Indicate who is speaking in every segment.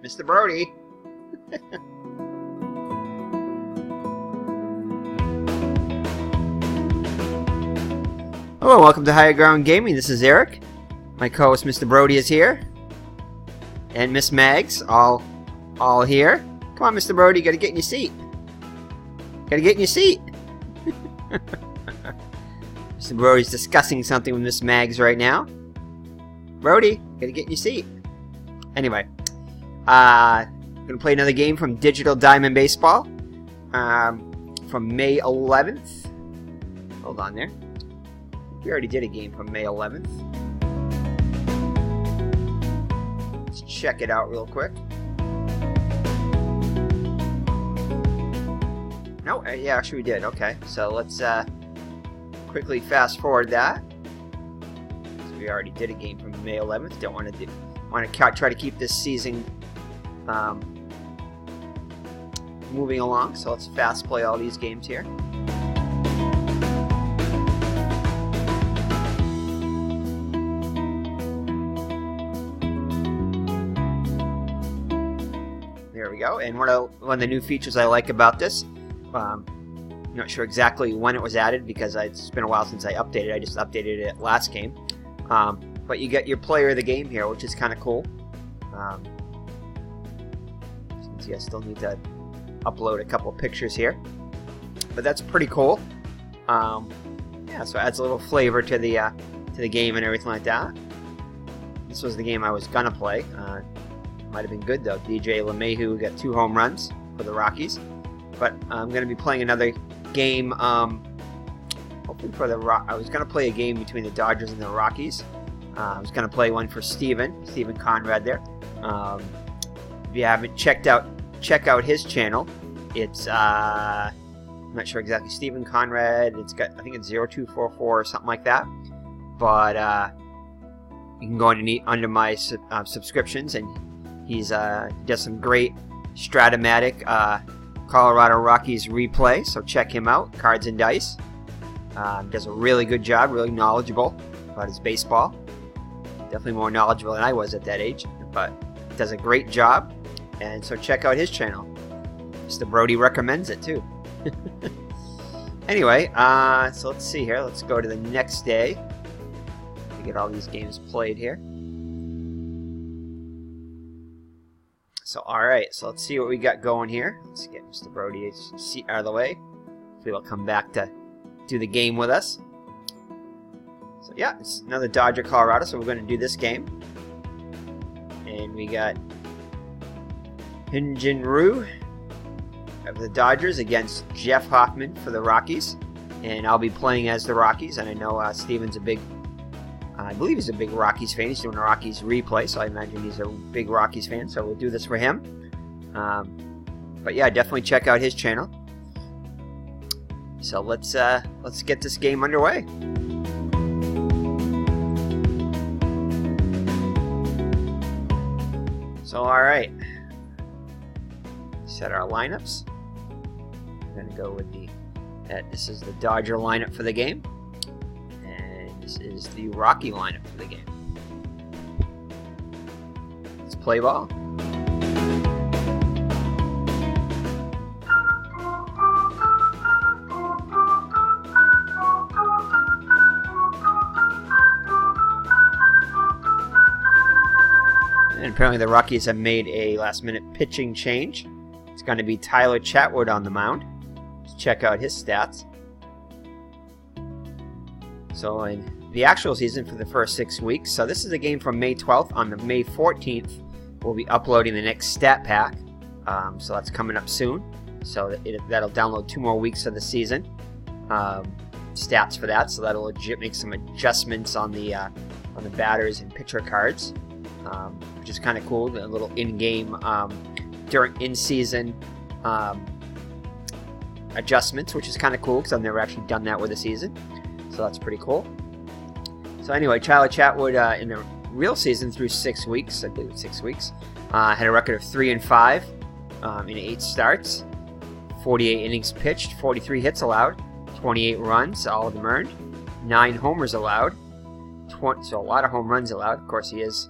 Speaker 1: Mr. Brody. Hello, welcome to Higher Ground Gaming. This is Eric. My co-host Mr. Brody is here. And Miss Mags, all here. Come on, Mr. Brody, you gotta get in your seat. Gotta get in your seat. Mr. Brody's discussing something with Miss Mags right now. Brody, gotta get in your seat. Anyway, gonna play another game from Digital Diamond Baseball from May 11th. Hold on there. We already did a game from May 11th. Let's check it out real quick. No, yeah, actually we did. Okay, so let's quickly fast forward that. So we already did a game from May 11th. Don't want to try to keep this season moving along. So let's fast play all these games here. There we go. And one of the new features I like about this. I'm not sure exactly when it was added because it's been a while since I updated. I just updated it last game. But you get your player of the game here, which is kind of cool. Since I still need to upload a couple of pictures here. But that's pretty cool. Yeah, so it adds a little flavor to the game and everything like that. This was the game I was gonna play. Might have been good though. DJ LeMahieu got 2 home runs for the Rockies. But I'm going to be playing another game, hopefully for the I was going to play a game between the Dodgers and the Rockies. I was going to play one for Steven Conrad there. If you haven't check out his channel. It's, I'm not sure exactly, Steven Conrad, I think it's 0244 or something like that. But you can go under my subscriptions, and he does some great Stratomatic Colorado Rockies replay, so check him out. Cards and Dice. Does a really good job, really knowledgeable about his baseball. Definitely more knowledgeable than I was at that age, but does a great job. And so check out his channel. Mr. Brody recommends it too. Anyway, so let's see here. Let's go to the next day. We get all these games played here. So, alright, so let's see what we got going here. Let's get Mr. Brody's seat out of the way. Hopefully he'll come back to do the game with us. So yeah, it's another Dodger Colorado, so we're going to do this game. And we got Hyun-Jin of the Dodgers against Jeff Hoffman for the Rockies. And I'll be playing as the Rockies, and I know Steven's I believe he's a big Rockies fan. He's doing a Rockies replay, so I imagine he's a big Rockies fan, so we'll do this for him. But yeah, definitely check out his channel. So let's get this game underway. So alright. Set our lineups. We're gonna go with this is the Dodger lineup for the game. This is the Rocky lineup for the game. Let's play ball. And apparently the Rockies have made a last-minute pitching change. It's going to be Tyler Chatwook on the mound. Let's check out his stats. So in the actual season for the first 6 weeks. So this is a game from May 12th. On the May 14th, we'll be uploading the next stat pack. So that's coming up soon. So that'll download 2 more weeks of the season stats for that. So that'll make some adjustments on the batters and pitcher cards, which is kind of cool. A little in-game in-season adjustments, which is kind of cool because I've never actually done that with a season. So that's pretty cool. So anyway, Tyler Chatwook in the real season through 6 weeks, I believe it's 6 weeks, had a record of 3-5 in 8 starts, 48 innings pitched, 43 hits allowed, 28 runs, all of them earned, 9 homers allowed, so a lot of home runs allowed. Of course, he does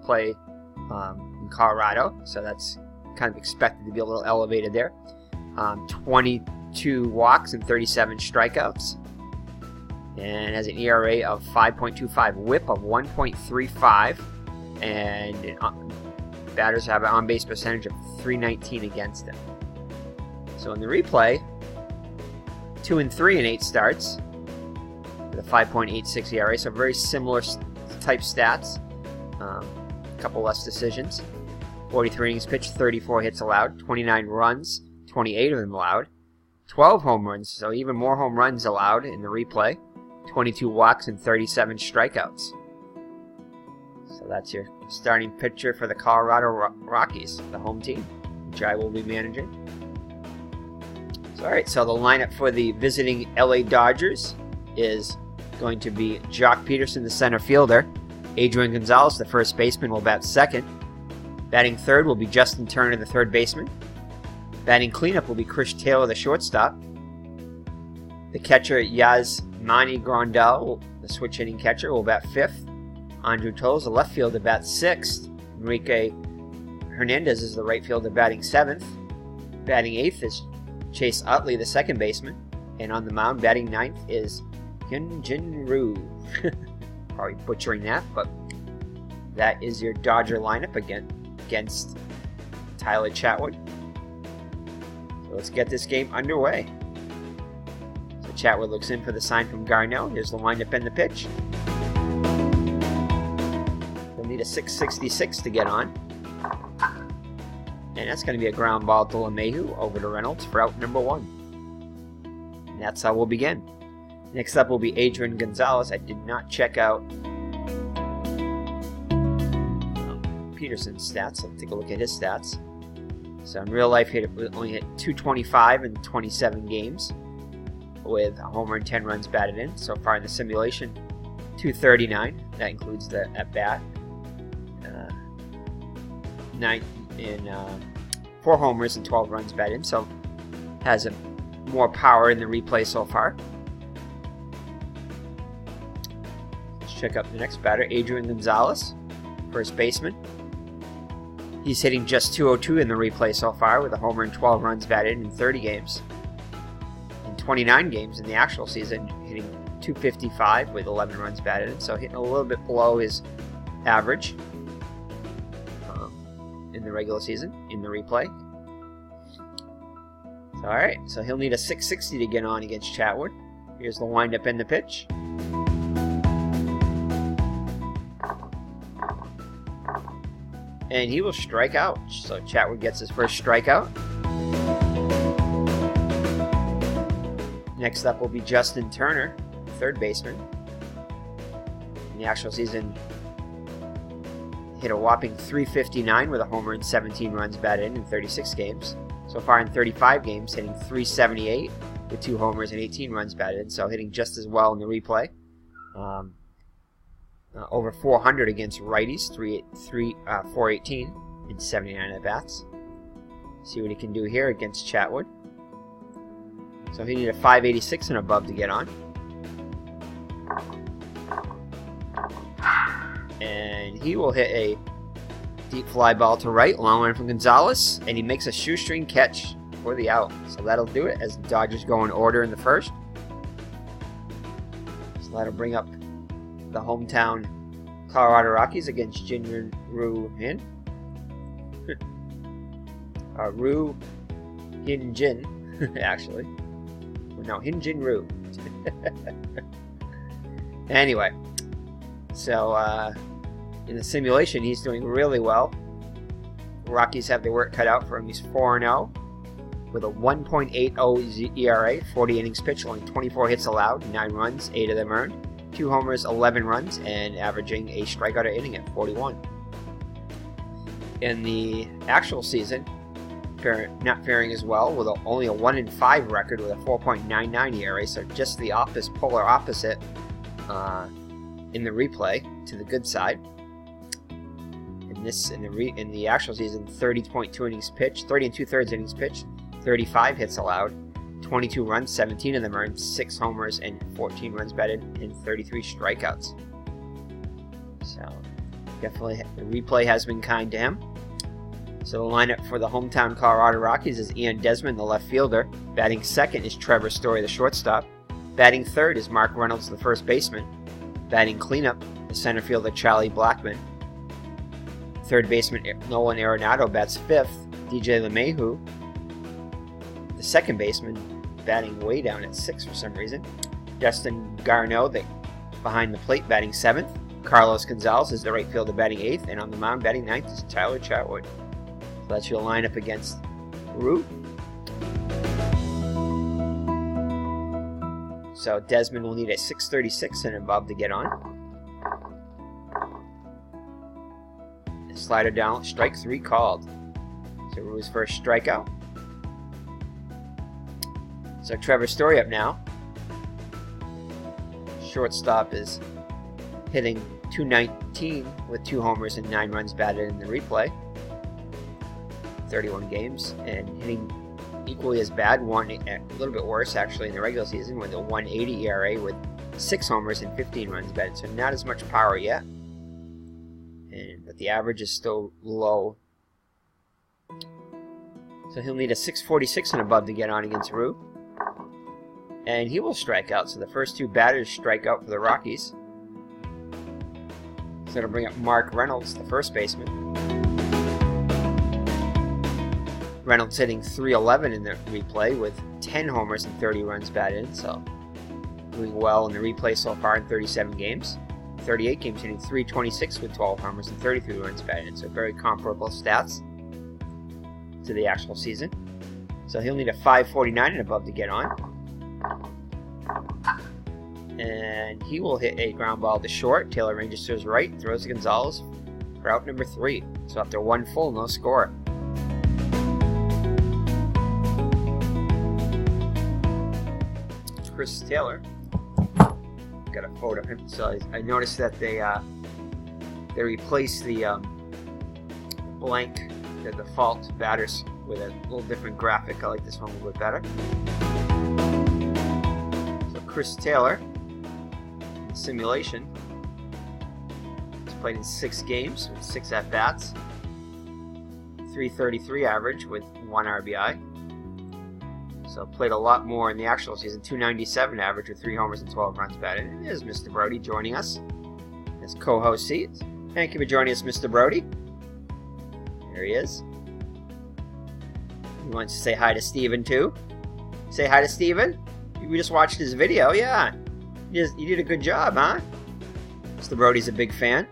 Speaker 1: play in Colorado, so that's kind of expected to be a little elevated there. 22 walks and 37 strikeouts, and has an ERA of 5.25, WHIP of 1.35, and batters have an on-base percentage of .319 against him. So in the replay, 2-3 in 8 starts with a 5.86 ERA, so very similar type stats. A couple less decisions. 43 innings pitched, 34 hits allowed, 29 runs, 28 of them allowed, 12 home runs, so even more home runs allowed in the replay, 22 walks and 37 strikeouts. So that's your starting pitcher for the Colorado Rockies, the home team, which I will be managing. So, all right, so the lineup for the visiting LA Dodgers is going to be Jock Peterson, the center fielder. Adrian Gonzalez, the first baseman, will bat second. Batting third will be Justin Turner, the third baseman. Batting cleanup will be Chris Taylor, the shortstop. The catcher, Yasmani Grandal, the switch hitting catcher, will bat fifth. Andrew Toles, the left fielder, bats sixth. Enrique Hernandez is the right fielder, batting seventh. Batting eighth is Chase Utley, the second baseman. And on the mound, batting ninth, is Hyun-Jin Ryu. Probably butchering that, but that is your Dodger lineup against Tyler Chatwook. So let's get this game underway. So Chatwook looks in for the sign from Garnell. Here's the windup and the pitch. We'll need a 666 to get on. And that's going to be a ground ball to LeMahieu over to Reynolds for out number 1. And that's how we'll begin. Next up will be Adrian Gonzalez. I did not check out Peterson's stats. I'll take a look at his stats. So in real life, he only hit 225 in 27 games with a homer and 10 runs batted in. So far in the simulation, 239. That includes the at-bat. 4 homers and 12 runs batted in. So has more power in the replay so far. Check out the next batter, Adrian Gonzalez, first baseman. He's hitting just 202 in the replay so far with a homer and 12 runs batted in 30 games. In 29 games in the actual season, hitting 255 with 11 runs batted in, so hitting a little bit below his average in the regular season in the replay. So, all right, so he'll need a 660 to get on against Chatwook. Here's the windup and the pitch. And he will strike out. So Chatwook gets his first strikeout. Next up will be Justin Turner, third baseman. In the actual season, hit a whopping 359 with a homer and 17 runs batted in 36 games. So far in 35 games, hitting 378 with 2 homers and 18 runs batted in. So hitting just as well in the replay. Over 400 against righties, 418 in 79 at-bats. See what he can do here against Chatwook. So he needed a 586 and above to get on. And he will hit a deep fly ball to right, long one from Gonzalez, and he makes a shoestring catch for the out. So that'll do it as the Dodgers go in order in the first. So that'll bring up the hometown Colorado Rockies against Hyun-Jin. Hyun-Jin, actually. No, Hyun-Jin Ryu. Anyway, so in the simulation, he's doing really well. Rockies have their work cut out for him. He's 4-0 with a 1.80 ERA, 40 innings pitched, only 24 hits allowed, 9 runs, 8 of them earned. 2 homers, 11 runs, and averaging a strikeout a inning at 41. In the actual season, not faring as well with only a 1-5 record with a 4.99 ERA, so just the polar opposite in the replay to the good side. In the actual season, 30.2 innings pitched, 30 2/3 innings pitched, 35 hits allowed, 22 runs, 17 of them earned, 6 homers, and 14 runs batted, and 33 strikeouts. So, definitely, the replay has been kind to him. So the lineup for the hometown Colorado Rockies is Ian Desmond, the left fielder. Batting second is Trevor Story, the shortstop. Batting third is Mark Reynolds, the first baseman. Batting cleanup, the center fielder Charlie Blackmon. Third baseman Nolan Arenado bats fifth. DJ LeMahieu, the second baseman, batting way down at sixth for some reason. Justin Garneau, behind the plate, batting seventh. Carlos Gonzalez is the right fielder, batting eighth. And on the mound, batting ninth is Tyler Chatwook. So that's your lineup against Rue. So Desmond will need a 636 and above to get on. Slider down, strike three called. So Rue's first strikeout. So Trevor Story up now. Shortstop is hitting .219 with 2 homers and 9 runs batted in the replay. 31 games, and hitting equally as bad, a little bit worse actually in the regular season with a 1.80 ERA with 6 homers and 15 runs batted. So not as much power yet, but the average is still low. So he'll need a 646 and above to get on against Rue. And he will strike out. So the first 2 batters strike out for the Rockies. So it'll bring up Mark Reynolds, the first baseman. Reynolds hitting .311 in the replay with 10 homers and 30 runs batted. So doing well in the replay so far in 37 games. 38 games hitting .326 with 12 homers and 33 runs batted. So very comparable stats to the actual season. So he'll need a 549 and above to get on. And he will hit a ground ball to short. Taylor ranges to his right, throws to Gonzalez for out number 3. So after 1 full, no score. Chris Taylor, got a photo of him. So I noticed that they replaced the blank, the default batters with a little different graphic. I like this one a little bit better. So Chris Taylor, simulation, he's played in 6 games with 6 at-bats, .333 average with 1 RBI. So played a lot more in the actual season. .297 average with 3 homers and 12 runs batted. And there's Mr. Brody joining us as co-host seats. Thank you for joining us, Mr. Brody. There he is. He wants to say hi to Steven too. Say hi to Steven. We just watched his video. Yeah, you did a good job, huh? Mr. Brody's a big fan.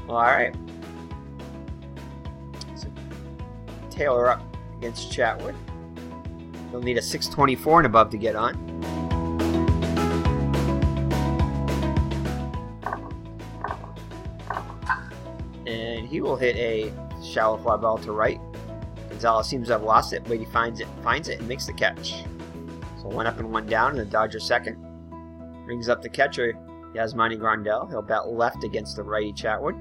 Speaker 1: Well, all right. Taylor up against Chatwook. He'll need a 624 and above to get on. And he will hit a shallow fly ball to right. Gonzalez seems to have lost it, but he finds it and makes the catch. So 1 up and 1 down, and the Dodger second. Brings up the catcher, Yasmani Grandal. He'll bat left against the righty Chatwook.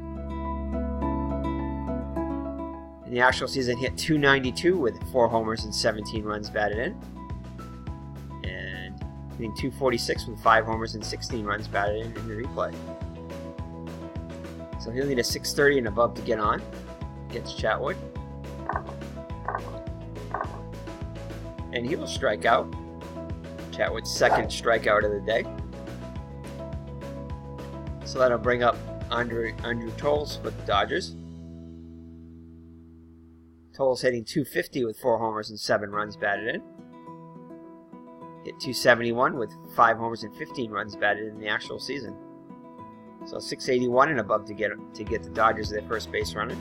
Speaker 1: In the actual season, hit .292 with 4 homers and 17 runs batted in. And hitting .246 with 5 homers and 16 runs batted in the replay. So he'll need a 630 and above to get on against Chatwook. And he will strike out. Chatwook's second strikeout of the day. So that'll bring up Andrew Toles for the Dodgers. Toles hitting .250 with 4 homers and 7 runs batted in. Hit .271 with 5 homers and 15 runs batted in the actual season. So 681 and above to get the Dodgers their first base runner.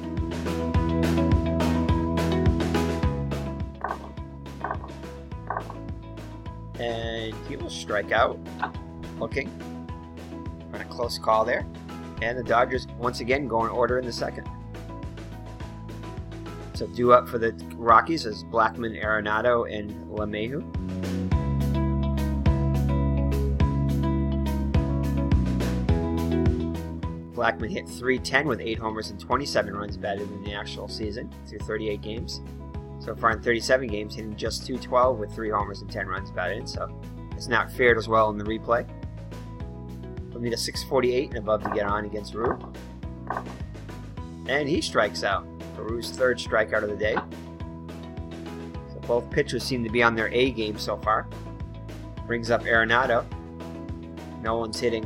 Speaker 1: And he will strike out, looking on a close call there. And the Dodgers once again go in order in the second. So due up for the Rockies is Blackmon, Arenado, and LeMahieu. Blackmon hit .310 with 8 homers and 27 runs batted in the actual season through 38 games. So far in 37 games, hitting just .212 with 3 homers and 10 runs batted in. So it's not fared as well in the replay. We'll need a 648 and above to get on against Rue. And he strikes out. Peru's third strikeout of the day. So both pitchers seem to be on their A game so far. Brings up Arenado. Nolan's hitting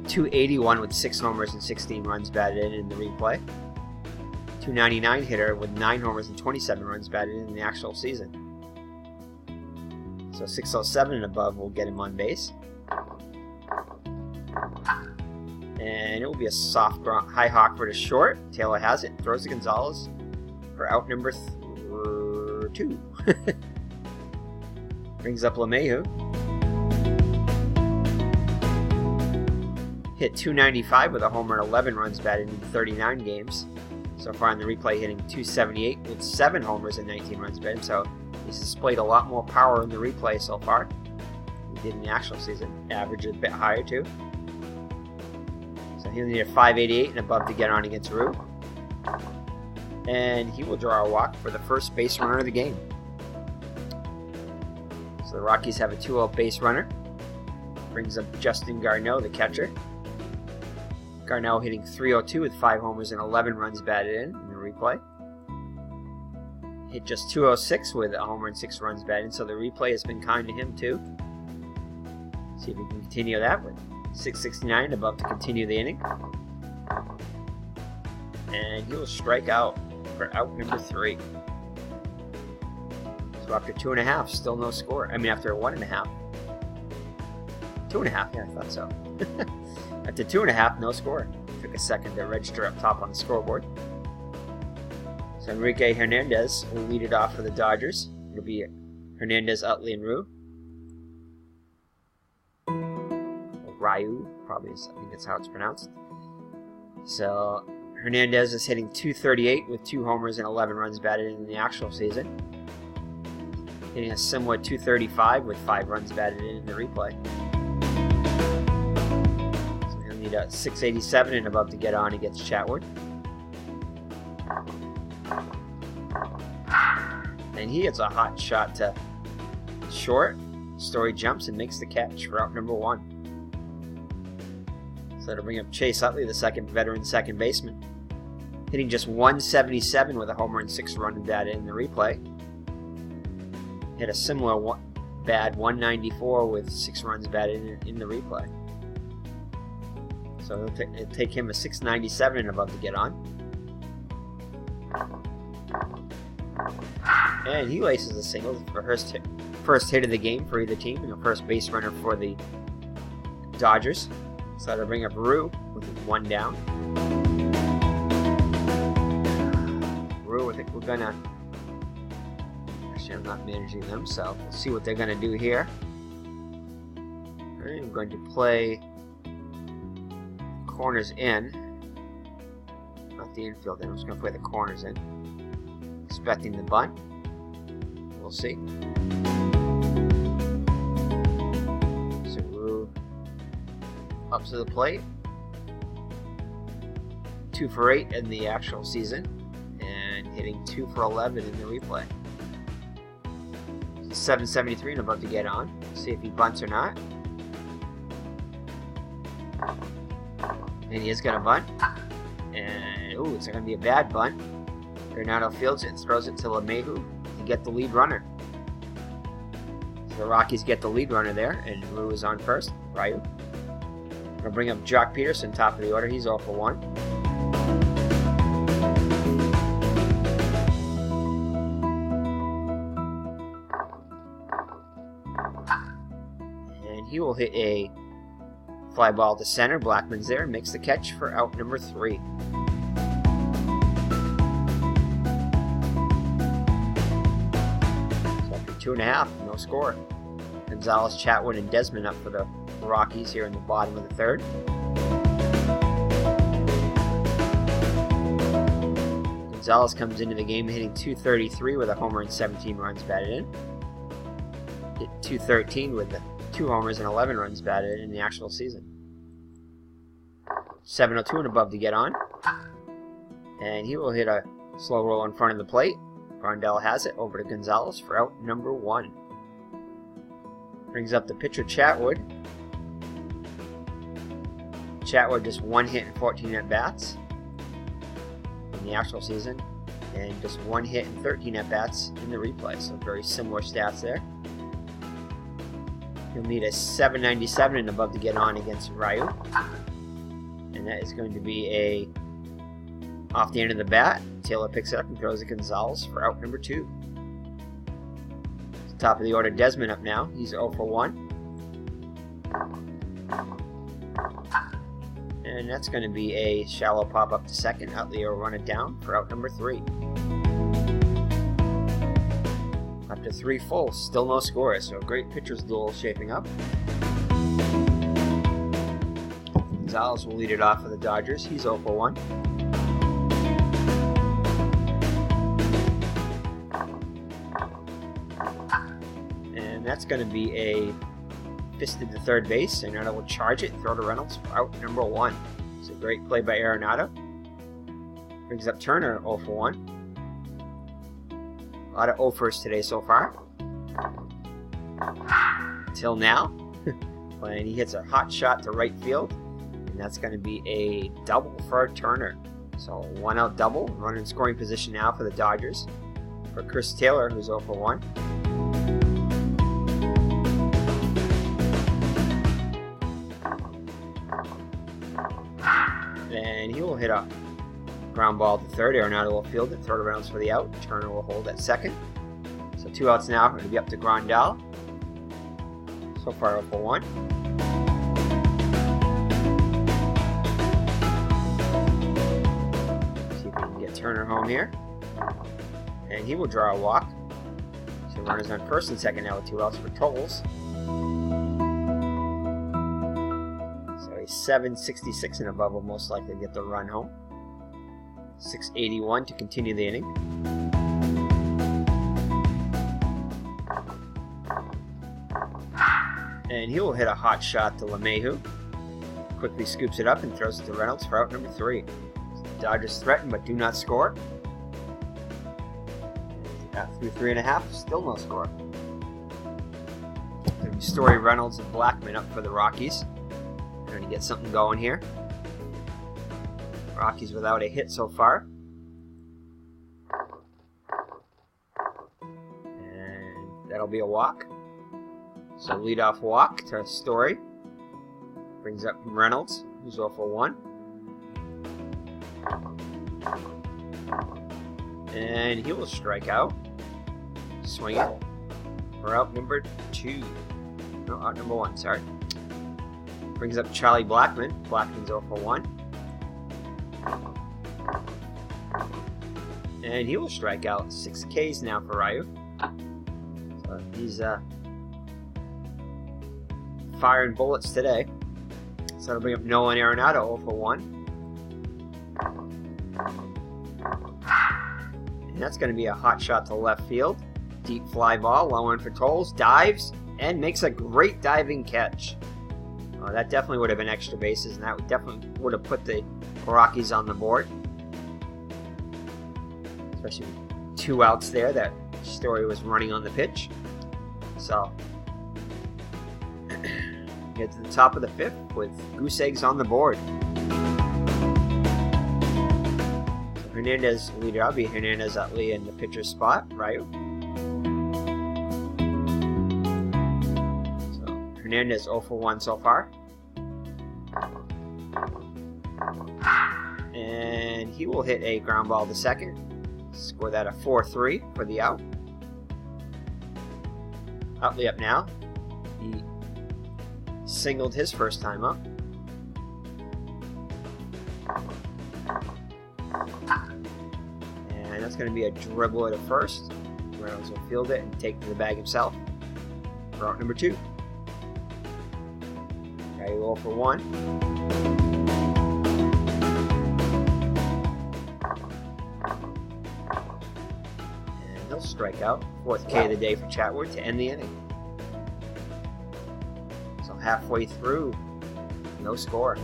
Speaker 1: .281 with 6 homers and 16 runs batted in the replay. .299 hitter with 9 homers and 27 runs batted in the actual season. So .607 and above will get him on base. And it will be a soft ground, high hawk for the short. Taylor has it. Throws to Gonzalez for out number 2. Brings up LeMahieu. Hit .295 with a homer and 11 runs batted in 39 games. So far in the replay, hitting .278 with 7 homers and 19 runs batted. So he's displayed a lot more power in the replay so far. He did in the actual season. Average a bit higher too. So he'll need a .588 and above to get on against Rue. And he will draw a walk for the first base runner of the game. So the Rockies have a 2-out base runner. Brings up Justin Garneau, the catcher. Garneau hitting .302 with 5 homers and 11 runs batted in the replay. Hit just .206 with a homer and 6 runs batted in, so the replay has been kind to him too. See if we can continue that with .669 above to continue the inning. And he will strike out for out number 3. So after 2.5, still no score. I mean, after 1.5. 2.5, yeah, I thought so. After 2.5, no score. Took a second to register up top on the scoreboard. So Enrique Hernandez will lead it off for the Dodgers. It'll be Hernandez, Utley, and Ryu. Ryu, probably is, I think that's how it's pronounced. So Hernandez is hitting .238 with 2 homers and 11 runs batted in the actual season. Hitting a similar .235 with 5 runs batted in the replay. So he'll need a .687 and above to get on against Chatwook. And he hits a hot shot to short. Story jumps and makes the catch for out number 1. So that'll bring up Chase Utley, the veteran second baseman. Hitting just .177 with a homer and 6 runs batted in the replay. Hit a similar bad .194 with 6 runs batted in the replay. So it'll take him a .697 and above to get on. And he laces a single for first hit of the game for either team and a first base runner for the Dodgers. So that'll bring up Rue with 1 down. Rue, I think we're gonna... Actually, I'm not managing them, so we'll see what they're gonna do here. I'm going to play corners in. Not the infield in, I'm just gonna play the corners in. Expecting the bunt. We'll see. So Rue up to the plate. 2 for 8 in the actual season, and hitting 2 for 11 in the replay. 773 and above to get on. See if he bunts or not. And he is going to bunt. And ooh, it's going to be a bad bunt. Arenado fields it and throws it to LeMahieu to get the lead runner. So the Rockies get the lead runner there, and Rue is on first. Ryu. We'll bring up Jock Peterson, top of the order. He's 0 for 1. And he will hit a fly ball to center. Blackman's there and makes the catch for out number 3. So after 2.5, no score. Gonzalez, Chatwook, and Desmond up for the Rockies here in the bottom of the 3rd. Gonzalez comes into the game hitting .233 with a homer and 17 runs batted in. Hit .213 with the 2 homers and 11 runs batted in the actual season. 702 and above to get on. And he will hit a slow roll in front of the plate. Grandel has it over to Gonzalez for out number 1. Brings up the pitcher Chatwook. Chatwook just 1 hit and 14 at bats. in the actual season, and just 1 hit and 13 at-bats in the replay. So very similar stats there. He'll need a 797 and above to get on against Ryu. And that is going to be a off the end of the bat. Taylor picks it up and throws it to Gonzalez for out number 2. Top of the order, Desmond up now. He's 0 for 1. And that's going to be a shallow pop up to second. Utley will run it down for out number 3. Up to 3 full, still no score. So a great pitcher's duel shaping up. Gonzalez will lead it off for the Dodgers. He's 0 for 1. And that's going to be a fisted to third base. Arenado will charge it and throw to Reynolds for out number 1. It's a great play by Arenado. Brings up Turner 0 for 1. A lot of 0-fers today so far. Till now. When he hits a hot shot to right field. And that's going to be a double for Turner. So 1 out double. Runner in scoring position now for the Dodgers. For Chris Taylor, who's 0 for 1. And he will hit a ground ball to third. Arenado will field it. Throw to Reynolds for the out. Turner will hold at second. So 2 outs now. Going to be up to Grandal. So far 0 for 1. See if we can get Turner home here. And he will draw a walk. So runners on first and second now with 2 outs for Tolles. 766 and above will most likely get the run home. 681 to continue the inning. And he will hit a hot shot to LeMahieu. Quickly scoops it up and throws it to Reynolds for out number 3. The Dodgers threaten but do not score. Through 3.5, still no score. Going to be Story, Reynolds, and Blackman up for the Rockies. Trying to get something going here. Rockies without a hit so far. And that'll be a walk. So leadoff walk to Story. Brings up Reynolds, who's 0 for 1. And he will strike out. Swing it. For out number 2. No, out number 1, sorry. Brings up Charlie Blackman. Blackman's 0 for 1. And he will strike out. 6 Ks now for Ryu. So he's firing bullets today. So that'll bring up Noah and Arenado 0 for 1. And that's going to be a hot shot to left field. Deep fly ball. Low in for Tolles. Dives and makes a great diving catch. That definitely would have been extra bases, and that definitely would have put the Rockies on the board. Especially with 2 outs there. That Story was running on the pitch. So, get to the top of the 5th with goose eggs on the board. So Hernandez leader. I'll be Hernandez Utley in the pitcher's spot. Ryu. Hernandez 0 for 1 so far. And he will hit a ground ball to second. Score that a 4-3 for the out. Utley up now. He singled his first time up. And that's going to be a dribble at first. Reynolds will field it and take to the bag himself. For out number 2. 0 for 1. And he'll strike out. 4th K of the day for Chatwook to end the inning. So halfway through, no score.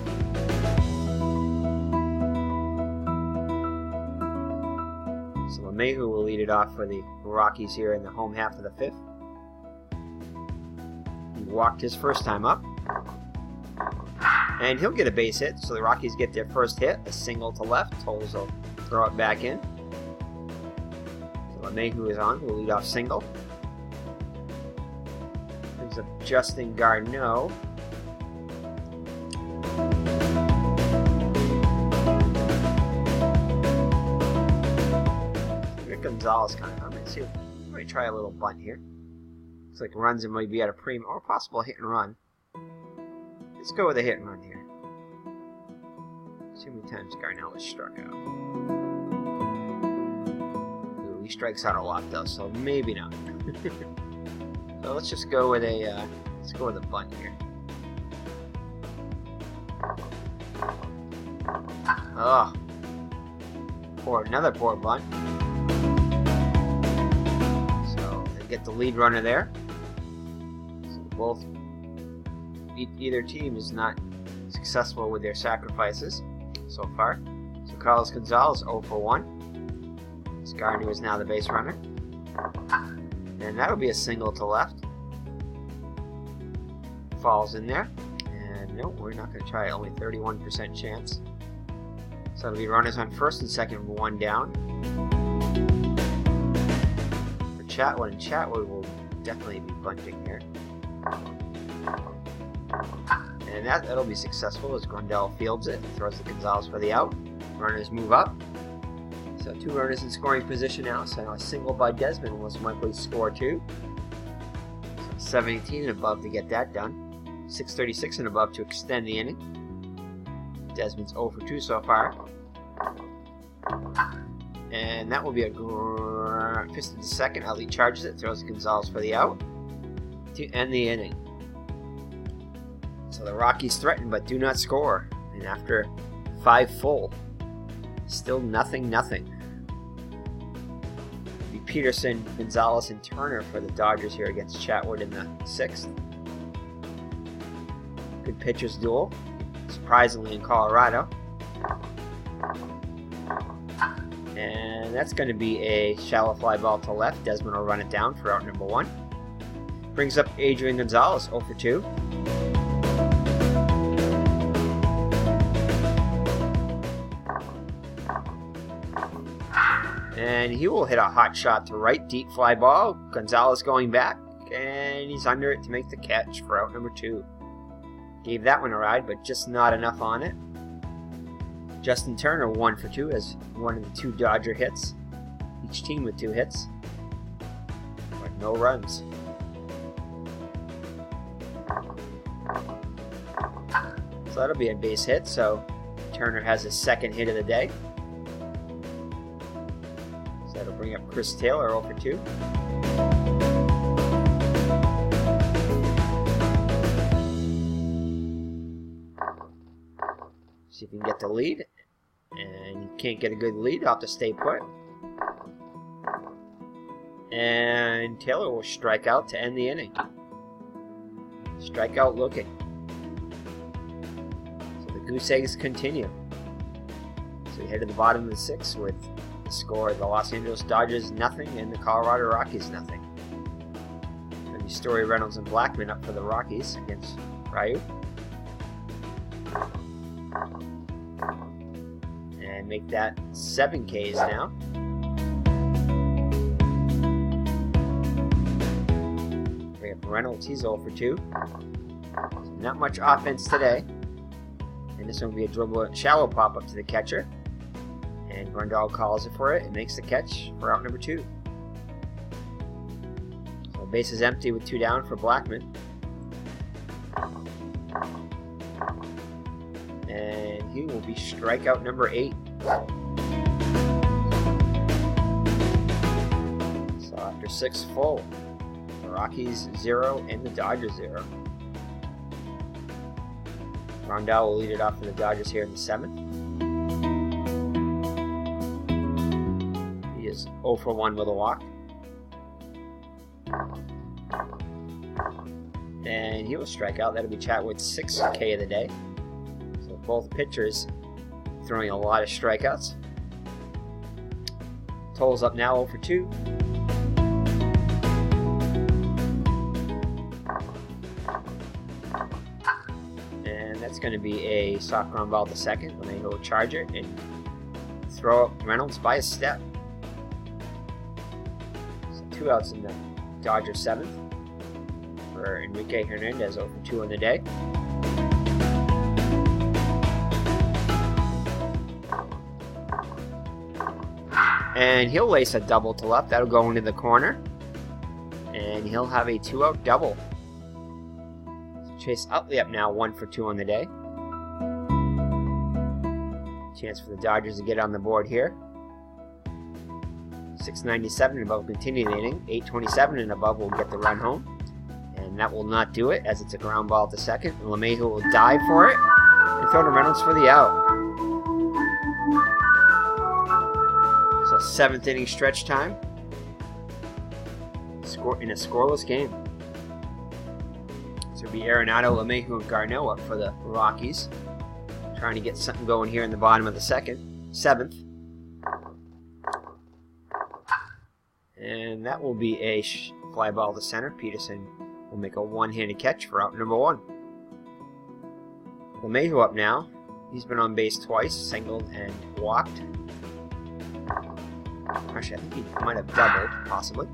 Speaker 1: So LeMahieu will lead it off for the Rockies here in the home half of the 5th. He walked his first time up. And he'll get a base hit, so the Rockies get their first hit, a single to left. Tolles will throw it back in. So LeMahieu is on. We'll lead off single. Brings up Justin Garneau. Gonzalez kind of. I'm going to see. Let me try a little bunt here. Looks like runs and might be at a premium or possible hit and run. Let's go with a hit and run here. See how many times Garneau has struck out. Ooh, he strikes out a lot though, so maybe not. So let's just go with a bunt here. Oh, another poor bunt. Get the lead runner there. So either team is not successful with their sacrifices so far. So Carlos Gonzalez 0 for 1. Garneau is now the base runner. And that'll be a single to left. Falls in there. And no, we're not going to try it. Only 31% chance. So it'll be runners on first and second, one down. Chatwook, and Chatwook will definitely be bunting here. And that'll be successful as Grandel fields it, throws the Gonzalez for the out. Runners move up. So 2 runners in scoring position now. So now a single by Desmond will most likely score 2. So 718 and above to get that done. 636 and above to extend the inning. Desmond's 0 for 2 so far. And that will be a fist to the second. Ali charges it, throws Gonzalez for the out to end the inning. So the Rockies threaten but do not score. And after 5 full, still nothing. It'll be Peterson, Gonzalez, and Turner for the Dodgers here against Chatwook in the 6th. Good pitchers duel, surprisingly in Colorado. And that's going to be a shallow fly ball to left. Desmond will run it down for out number 1. Brings up Adrian Gonzalez, 0 for 2. And he will hit a hot shot to right, deep fly ball. Gonzalez going back, and he's under it to make the catch for out number 2. Gave that one a ride, but just not enough on it. Justin Turner 1 for 2 as one of the 2 Dodger hits. Each team with 2 hits. But no runs. So that'll be a base hit. So Turner has his 2nd hit of the day. So that'll bring up Chris Taylor 0 for 2. See if you can get the lead. And you can't get a good lead, I'll have to stay put. And Taylor will strike out to end the inning. Strikeout looking. So the goose eggs continue. So we head to the bottom of the 6th with the score of the Los Angeles Dodgers 0 and the Colorado Rockies 0. Going to be Story, Reynolds, and Blackman up for the Rockies against Ryu. And make that 7 Ks now. We have Reynolds, he's 0 for 2. So not much offense today. And this one will be a dribble, shallow pop up to the catcher. And Grandal calls it for it and makes the catch for out number 2. So base is empty with 2 down for Blackman. And he will be strikeout number 8. So after 6 full, the Rockies 0 and the Dodgers 0. Grandal will lead it off for the Dodgers here in the 7th. He is 0 for 1 with a walk. And he will strike out. That'll be Chatwook's 6th K of the day. So both pitchers throwing a lot of strikeouts. Totals up now 0 for 2. And that's going to be a soft ground ball to second when they go charge it and throw out Reynolds by a step. So 2 outs in the Dodgers 7th for Enrique Hernandez, 0 for 2 on the day. And he'll lace a double to left. That'll go into the corner. And he'll have a 2-out double. So Chase Utley up now, 1 for 2 on the day. Chance for the Dodgers to get on the board here. 697 and above continue the inning. 827 and above will get the run home. And that will not do it, as it's a ground ball to second. And LeMahieu will dive for it and throw to Reynolds for the out. So 7th inning stretch time. In a scoreless game. So it'll be Arenado, LeMahieu, and Garneau up for the Rockies. Trying to get something going here in the bottom of the 7th. And that will be a fly ball to center. Peterson will make a one-handed catch for out number 1. LeMahieu up now. He's been on base twice, singled and walked. Actually, I think he might have doubled, possibly.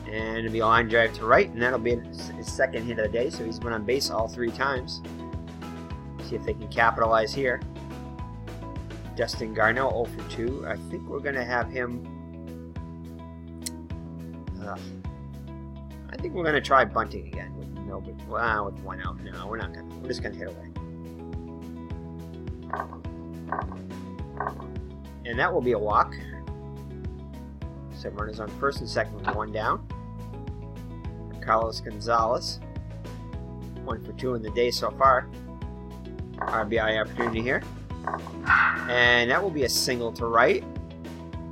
Speaker 1: And it'll be a line drive to right, and that'll be his second hit of the day, so he's been on base all 3 times. See if they can capitalize here. Dustin Garneau, 0 for 2. I think we're going to have him... I think we're going to try bunting again with with 1 out. No, we're not going to. We're just going to hit away. And that will be a walk. So runners on first and second with 1 down. Carlos Gonzalez, 1 for 2 in the day so far. RBI opportunity here. And that will be a single to right.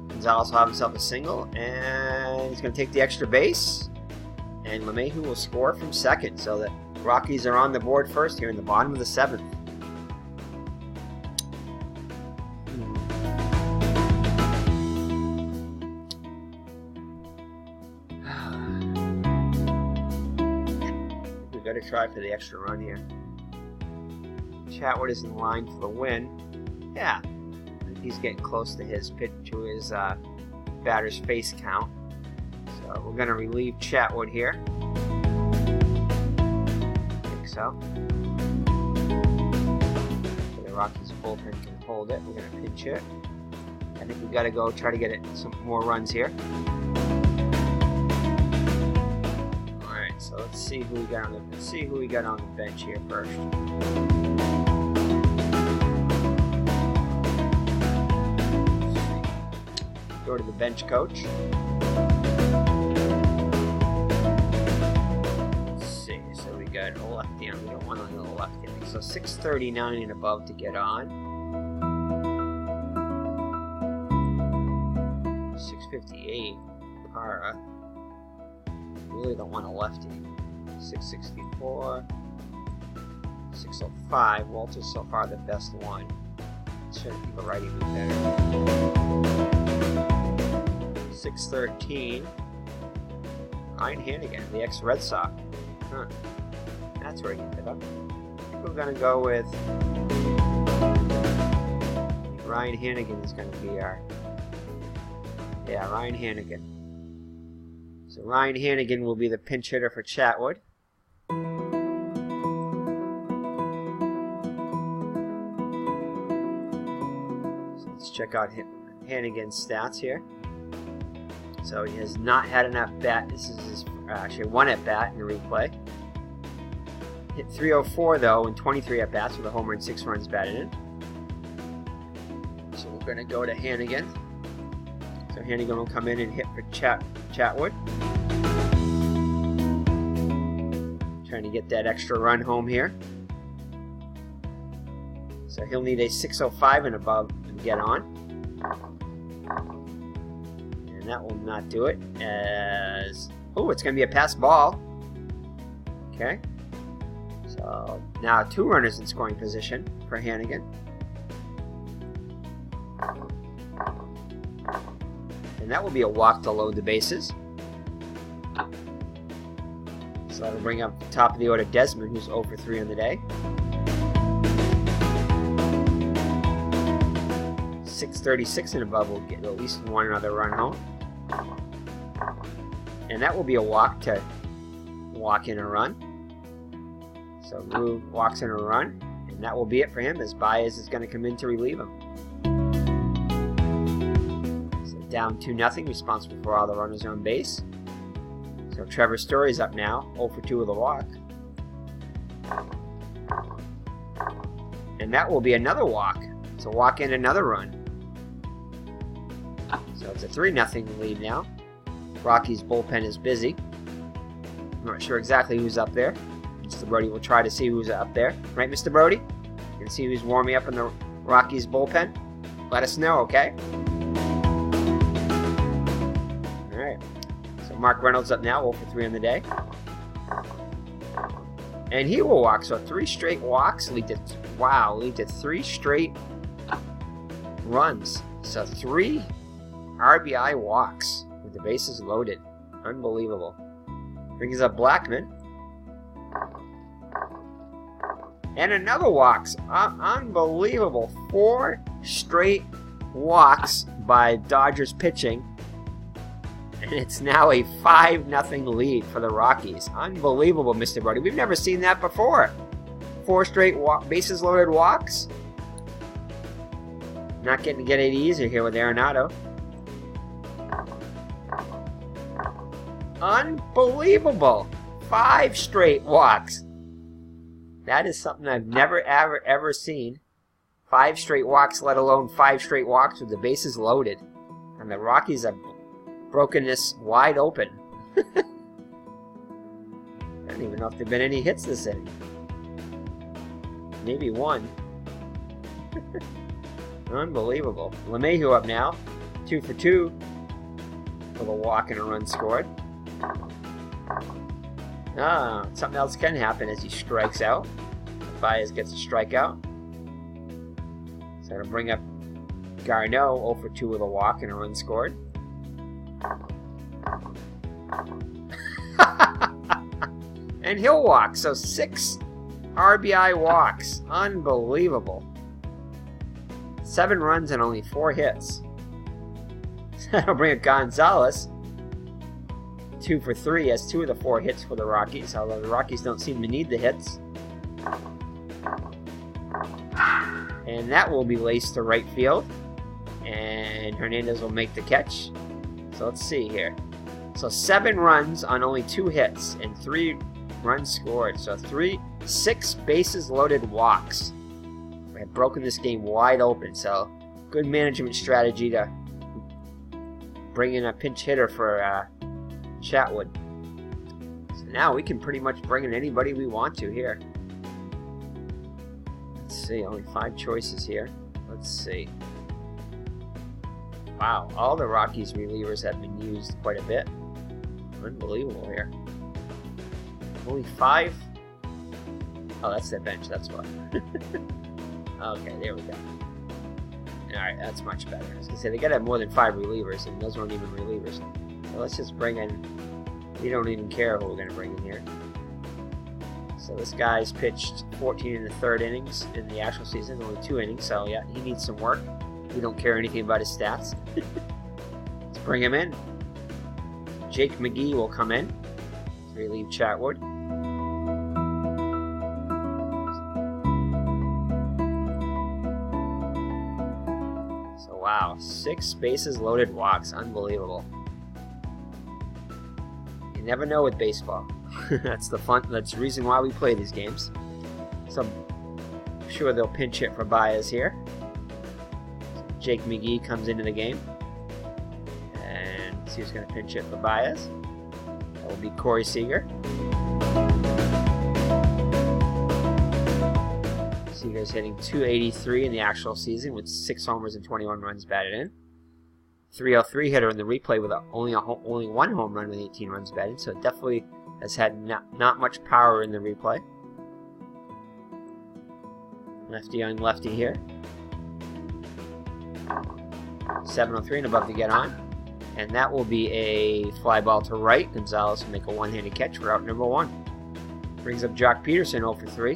Speaker 1: Gonzalez will have himself a single, and he's going to take the extra base. And LeMahieu will score from second, so the Rockies are on the board first here in the bottom of the 7th. We've got to try for the extra run here. Chatwook is in line for the win. Yeah, he's getting close to his batter's face count. So we're going to relieve Chatwook here. I think so. So the Rockies bullpen can hold it. We're going to pinch it. I think we've got to go try to get some more runs here. Alright, so let's see who we got on the bench here first. Go to the bench coach. Let's see, so we got a lefty on. We don't want a little lefty. So 639 and above to get on. 658. Para. Really don't want a lefty. 664. 605. Walter's so far the best one. Should keep a righty be better. 613. Ryan Hannigan, the ex-Red Sox. Huh. That's where he ended up. I think we're going to go with... Ryan Hannigan is going to be our... Yeah, Ryan Hannigan. So Ryan Hannigan will be the pinch hitter for Chatwook. So let's check out Hannigan's stats here. So he has not had an at-bat. This is his actually 1 at-bat in the replay. Hit 304 though in 23 at-bats with a homer and 6 runs batted in. So we're going to go to Hannigan. So Hannigan will come in and hit for Chatwook. Trying to get that extra run home here. So he'll need a 605 and above to get on. And that will not do it, as... Oh, it's going to be a pass ball. Okay. So now 2 runners in scoring position for Hannigan. And that will be a walk to load the bases. So that'll bring up the top of the order Desmond, who's 0 for 3 on the day. 636 and above will get at least one other run home. And that will be a walk to walk in a run. So Rue walks in a run, and that will be it for him as Baez is going to come in to relieve him. So down 2-0, responsible for all the runners on base. So Trevor Story's up now, 0 for 2 with a walk. And that will be another walk. So walk in another run. So it's a 3-0 lead now. Rockies bullpen is busy. I'm not sure exactly who's up there. Mr. Brody will try to see who's up there. Right, Mr. Brody? You can see who's warming up in the Rockies bullpen? Let us know, okay? Alright. So Mark Reynolds up now, 0 for 3 on the day. And he will walk. So 3 straight walks lead to 3 straight runs. So 3 RBI walks with the bases loaded. Unbelievable. Brings up Blackman. And another walks. Unbelievable. 4 straight walks by Dodgers pitching. And it's now a 5-0 lead for the Rockies. Unbelievable, Mr. Brody. We've never seen that before. 4 straight bases loaded walks. Not getting to get any easier here with Arenado. Unbelievable. 5 straight walks. That is something I've never, ever seen. 5 straight walks, let alone 5 straight walks with the bases loaded. And the Rockies have broken this wide open. I don't even know if there have been any hits this inning. Maybe one. Unbelievable. LeMahieu up now. 2 for 2 with a walk and a run scored. Something else can happen as he strikes out. Baez gets a strikeout. So to bring up Garneau, 0 for 2 with a walk and a run scored. And he'll walk. So 6 RBI walks. Unbelievable. 7 runs and only 4 hits. That'll bring up Gonzalez. 2 for 3 has 2 of the 4 hits for the Rockies, although the Rockies don't seem to need the hits. And that will be laced to right field. And Hernandez will make the catch. So let's see here. So 7 runs on only 2 hits and 3 runs scored. So 6 bases loaded walks. We have broken this game wide open. So good management strategy to bring in a pinch hitter for Chatwook. So now we can pretty much bring in anybody we want to here. Let's see, only 5 choices here. Let's see. Wow, all the Rockies relievers have been used quite a bit. Unbelievable here. Only 5. Oh, that's their bench, that's why. Okay, there we go. Alright, that's much better. I was going to say, they got to have more than 5 relievers, and those weren't even relievers. So let's just bring in, we don't even care who we're going to bring in here. So this guy's pitched 14 in the 3rd innings in the actual season, only 2 innings, so yeah, he needs some work. We don't care anything about his stats. Let's bring him in. Jake McGee will come in to relieve Chatwook. So wow, 6 bases loaded walks, unbelievable. You never know with baseball. That's the fun. That's the reason why we play these games. So I'm sure they'll pinch hit for Baez here. Jake McGee comes into the game, and see who's going to pinch hit for Baez. That will be Corey Seager. Seager's hitting .283 in the actual season with 6 homers and 21 runs batted in. .303 hitter in the replay with only 1 home run with 18 runs batted, so it definitely has had not much power in the replay. Lefty on lefty here. 703 and above to get on. And that will be a fly ball to right. Gonzalez will make a one-handed catch for out number 1. Brings up Jock Peterson 0 for 3.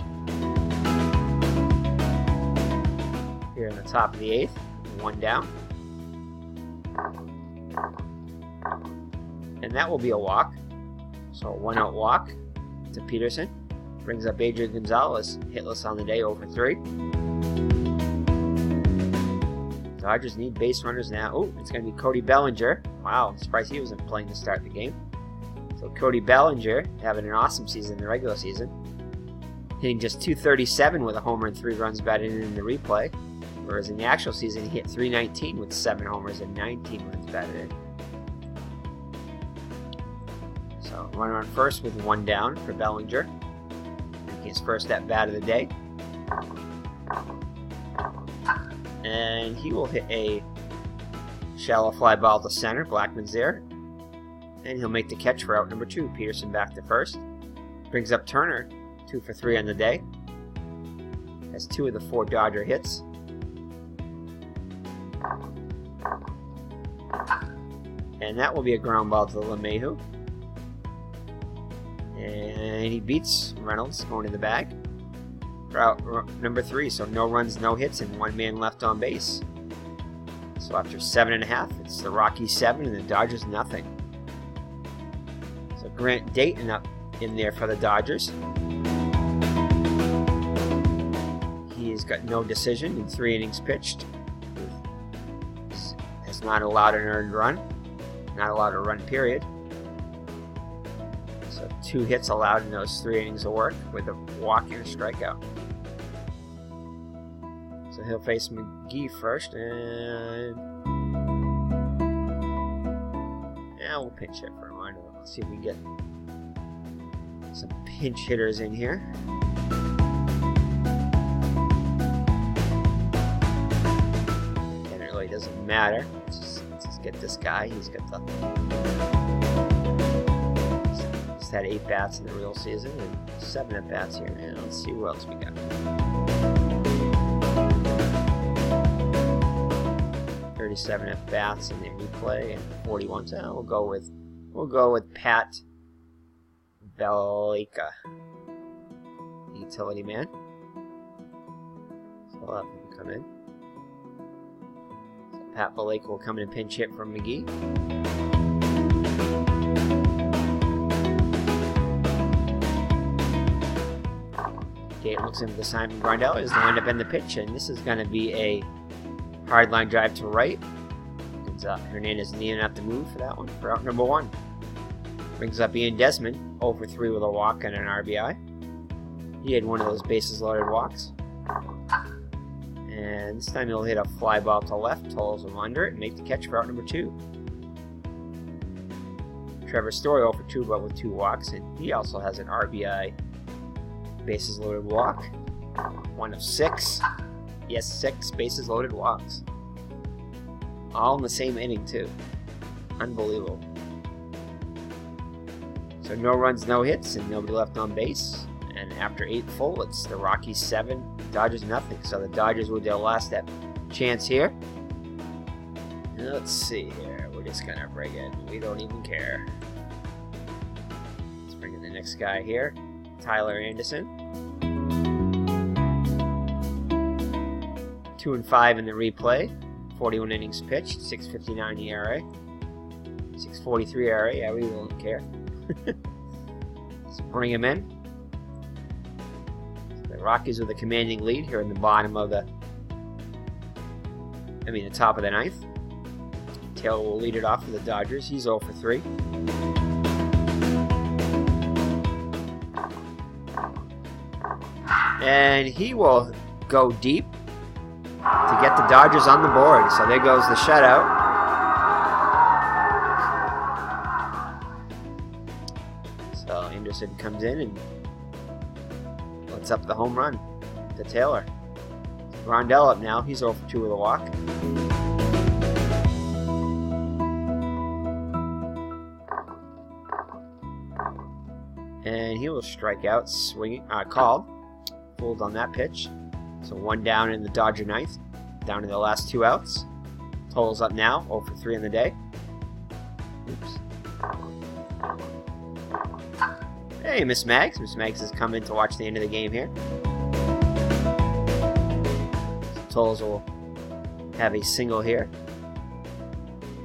Speaker 1: Here in the top of the 8th. 1 down. And that will be a walk. So a 1-out walk to Peterson. Brings up Adrian Gonzalez, hitless on the day, over 3. Dodgers need base runners now. Oh, it's going to be Cody Bellinger. Wow, I'm surprised he wasn't playing to start the game. So Cody Bellinger having an awesome season in the regular season. Hitting just .237 with a homer and 3 runs batted in the replay. Whereas in the actual season, he hit .319 with 7 homers and 19 runs batted in. So runner on first with 1 down for Bellinger. His first at bat of the day. And he will hit a shallow fly ball to center. Blackman's there. And he'll make the catch for out number 2. Peterson back to first. Brings up Turner, 2 for 3 on the day. Has 2 of the 4 Dodger hits. And that will be a ground ball to LeMahieu. And he beats Reynolds going to the bag for out number 3. So no runs, no hits, and 1 man left on base. So after 7.5, it's the Rockies 7 and the Dodgers nothing. So Grant Dayton up in there for the Dodgers. He's got no decision in 3 innings pitched. Has not allowed an earned run. Not allowed a run, period. So 2 hits allowed in those 3 innings of work with a walk and a strikeout. So he'll face McGee first, and yeah, we'll pinch hit for a minute. Let's see if we can get some pinch hitters in here. And it really doesn't matter. Let's just get this guy. He's got the... had 8 bats in the real season and 7 at bats here. And let's see what else we got. 37 at bats in the replay and 41. So we'll go with Pat Valleca, the utility man. So we'll have him come in. So Pat Valleca will come in and pinch hit from McGee. Dayton looks in for the Simon Grandel. Is the windup in the pitch, and this is going to be a hard line drive to right. Hernandez needing up to move for that one for out number 1. Brings up Ian Desmond, 0 for 3 with a walk and an RBI. He had one of those bases loaded walks. And this time he'll hit a fly ball to left, tolls him under it, and make the catch for out number 2. Trevor Story 0 for 2, but with 2 walks, and he also has an RBI bases loaded walk. 1 of 6. Yes, 6 bases loaded walks. All in the same inning, too. Unbelievable. So no runs, no hits, and nobody left on base. And after 8 full, it's the Rockies 7, Dodgers nothing. So the Dodgers with their last chance here. Let's see here. We're just gonna bring in. We don't even care. Let's bring in the next guy here. Tyler Anderson. 2 and 5 in the replay. 41 innings pitched. 6.59 ERA. 6.43 ERA. Yeah, we won't care. Let's bring him in. The Rockies with a commanding lead here in the bottom of the top of the 9th. Taylor will lead it off for the Dodgers. He's 0 for 3. And he will go deep to get the Dodgers on the board. So there goes the shutout. So Anderson comes in and lets up the home run to Taylor. Grandel up now. He's 0 for 2 with a walk. And he will strike out, swinging, called. Pulled on that pitch. So 1 down in the Dodger 9th. Down to the last 2 outs. Totals up now, 0 for 3 in the day. Oops. Hey, Miss Mags. Miss Mags has come in to watch the end of the game here. So totals will have a single here.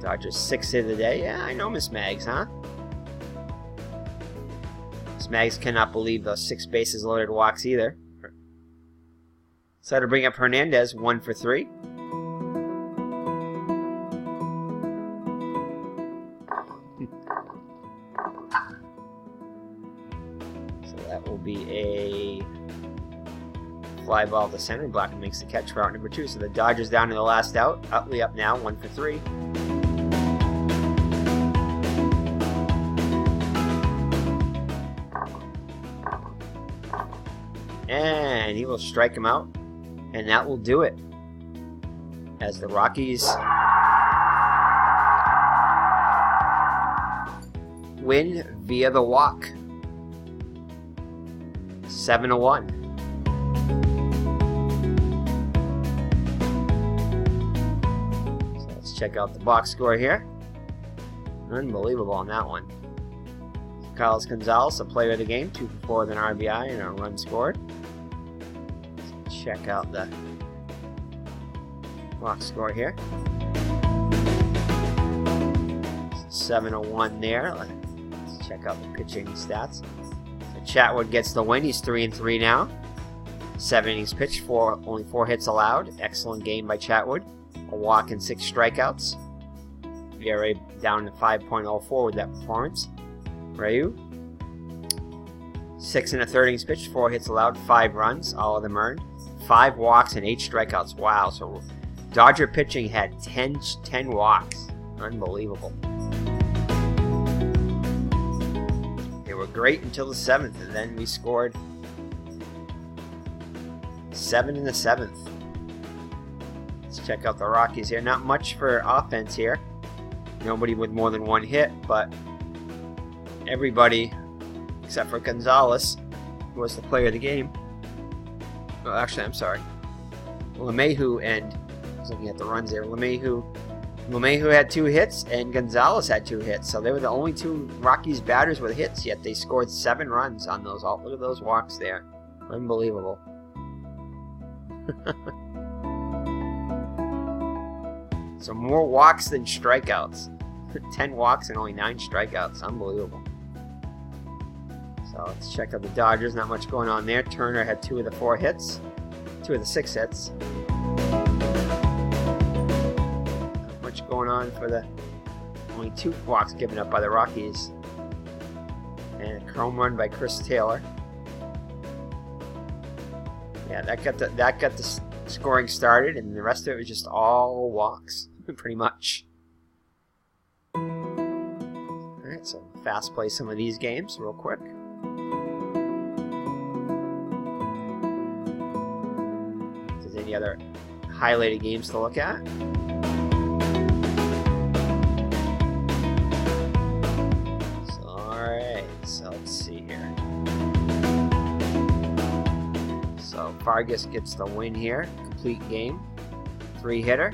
Speaker 1: Dodgers 6th hit of the day. Yeah, I know Miss Mags, huh? Miss Mags cannot believe those 6 bases loaded walks either. So to bring up Hernandez, 1 for 3. So that will be a fly ball to center. Blackman makes the catch for out number 2. So the Dodgers down to the last out. Utley up now, 1 for 3. And he will strike him out. And that will do it. As the Rockies win via the walk. 7-1. So let's check out the box score here. Unbelievable on that one. Carlos Gonzalez, a player of the game, 2 for 4 with an RBI and a run scored. Let's check out the box score here. 7-1 there. Let's check out the pitching stats. So Chatwook gets the win. He's 3-3 now. 7 innings pitched, only 4 hits allowed. Excellent game by Chatwook. A walk and 6 strikeouts. ERA down to 5.04 with that performance. Ryu, 6 1/3 innings pitched, 4 hits allowed, 5 runs, all of them earned, 5 walks and 8 strikeouts. Wow, so Dodger pitching had 10 walks. Unbelievable. They were great until the 7th, and then we scored 7 in the 7th. Let's check out the Rockies here. Not much for offense here. Nobody with more than 1 hit, but everybody, except for Gonzalez, who was the player of the game. Well, actually, I'm sorry. LeMahieu and, I was looking at the runs there, LeMahieu had 2 hits, and Gonzalez had 2 hits. So they were the only 2 Rockies batters with hits, yet they scored 7 runs on those. Look at those walks there. Unbelievable. So more walks than strikeouts. 10 walks and only 9 strikeouts. Unbelievable. So let's check out the Dodgers. Not much going on there. Turner had 2 of the 4 hits. 2 of the 6 hits. Not much going on for the only 2 walks given up by the Rockies. And a home run by Chris Taylor. Yeah, that got the scoring started, and the rest of it was just all walks, pretty much. Alright, so fast play some of these games real quick. If there's any other highlighted games to look at. So, alright, so let's see here. So Vargas gets the win here. Complete game. 3-hitter.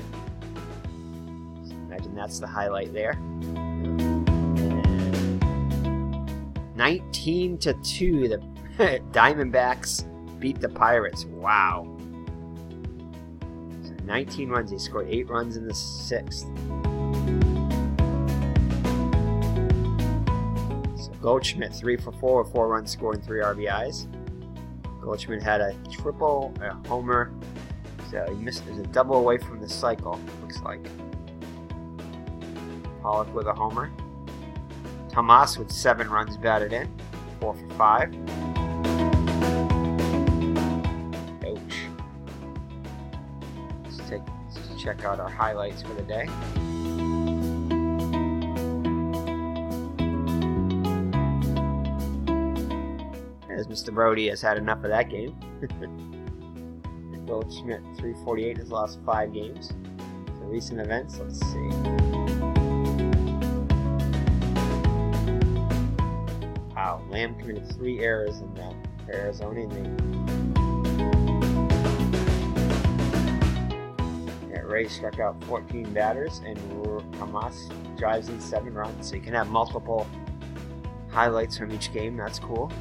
Speaker 1: So imagine that's the highlight there. 19-2, the Diamondbacks beat the Pirates. Wow. So 19 runs. They scored 8 runs in the 6th. So Goldschmidt 3 for 4 with 4 runs scored and 3 RBIs. Goldschmidt had a triple, a homer. So he missed. There's a double away from the cycle. Looks like. Pollock with a homer. Tomas with 7 runs batted in, 4 for 5. Ouch. Let's check out our highlights for the day. As Mr. Brody has had enough of that game. Goldschmidt 348 has lost 5 games. So recent events, let's see. Wow, Lamb committed 3 errors in that for Arizona inning. Yeah, Ray struck out 14 batters, and Hamas drives in 7 runs. So you can have multiple highlights from each game. That's cool.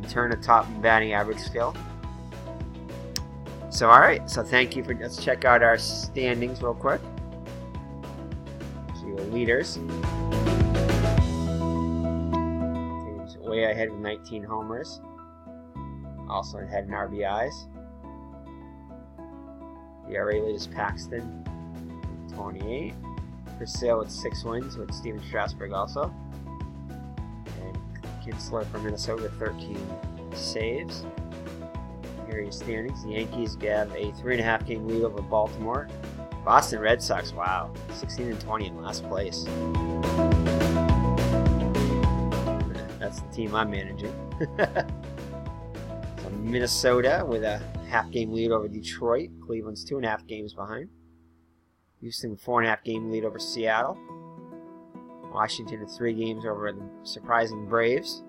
Speaker 1: turn a top batting average still. So alright, so thank you for, let's check out our standings real quick. See the leaders. Team's way ahead with 19 homers. Also ahead in RBIs. The ERA lead is Paxton, 28. Purcell with 6 wins with Steven Strasburg also. And Kinsler from Minnesota, 13 saves. Here are your standings. The Yankees have a 3.5 game lead over Baltimore. Boston Red Sox, wow, 16 and 20 in last place. That's the team I'm managing. So Minnesota with a half-game lead over Detroit. Cleveland's 2.5 games behind. Houston 4.5 game lead over Seattle. Washington at 3 games over the surprising Braves.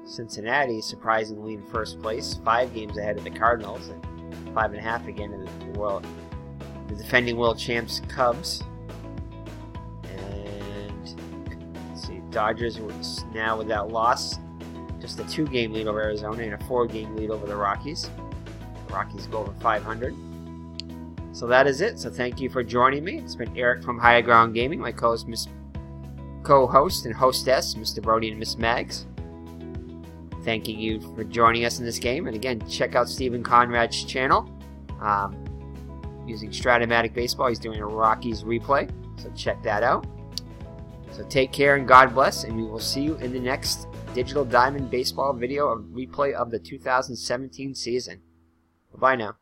Speaker 1: Cincinnati surprisingly in first place, 5 games ahead of the Cardinals, and 5.5 again of the defending world champs Cubs. And let's see, Dodgers now with that loss, just a 2 game lead over Arizona and a 4 game lead over the Rockies. The Rockies go over 500. So that is it. So thank you for joining me. It's been Eric from Higher Ground Gaming, my co-host and hostess, Mr. Brody and Miss Mags. Thanking you for joining us in this game. And again, check out Stephen Conrad's channel. Using Stratomatic Baseball, he's doing a Rockies replay. So check that out. So take care and God bless. And we will see you in the next Digital Diamond Baseball video, a replay of the 2017 season. Bye-bye now.